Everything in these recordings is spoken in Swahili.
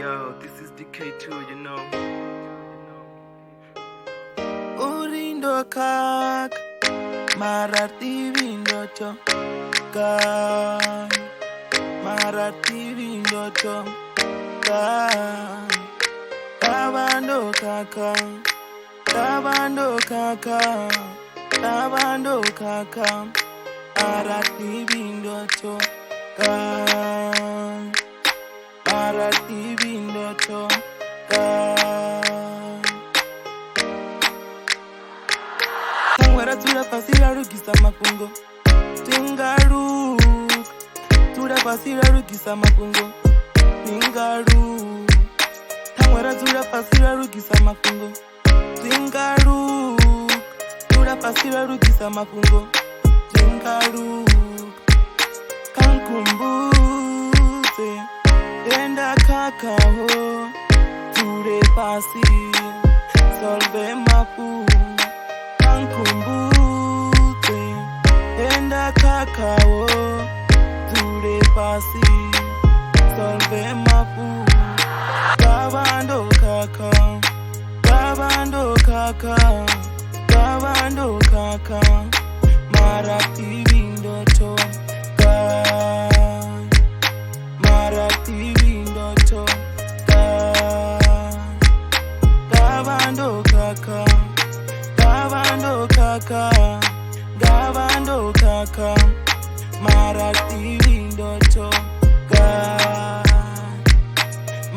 Yo, this is DK2, you know. Urindo kak marati windoto kan marati windoto kan tabando kaka marati windoto kan marati windoto kan Tangwara tura pasira rugisa mapungo Tingaru Tura pasira rugisa mapungo Tingaru Tangwara tura pasira rugisa mapungo Tingaru Tura pasira rugisa mapungo Tingaru Kankumbuse Denda kakao Ture pasi Solve mapungo Kankumbuse Enda kakao Ture pasi Solve mapu Gabando kaka Marati windoto Marati windoto Gabando kaka Marati windoto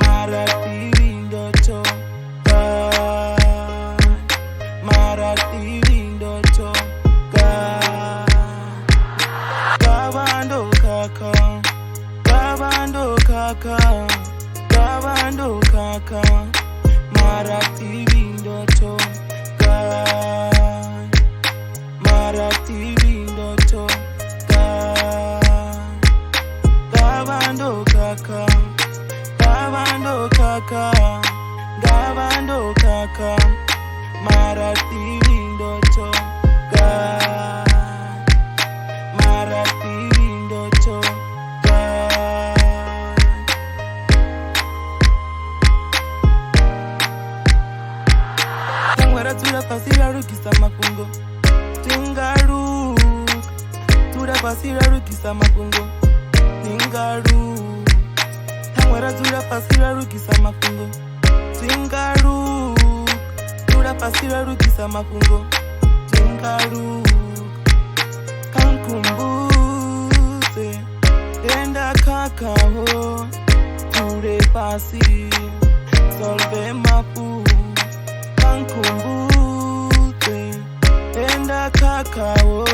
Marati windoto Marati windoto Gabando kaka Marati windoto Marati windoto Gabando kaka Marati windoto Marati windoto Tangwara tura pasira rugisa mapungo Tingaru Tura pasira rugisa mapungo Tingaru Tangwara tura pasira rugisa mapungo Tingaru Tura pasira rugisa mapungo Tingaru Kankumbuse Denda kakao Ture pasi Solve mapu Kankumbuse Denda kakao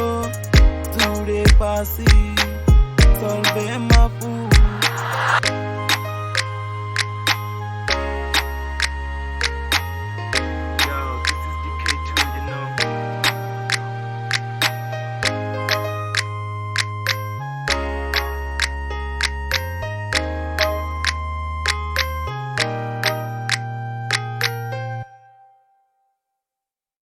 Ture pasi Solve mapu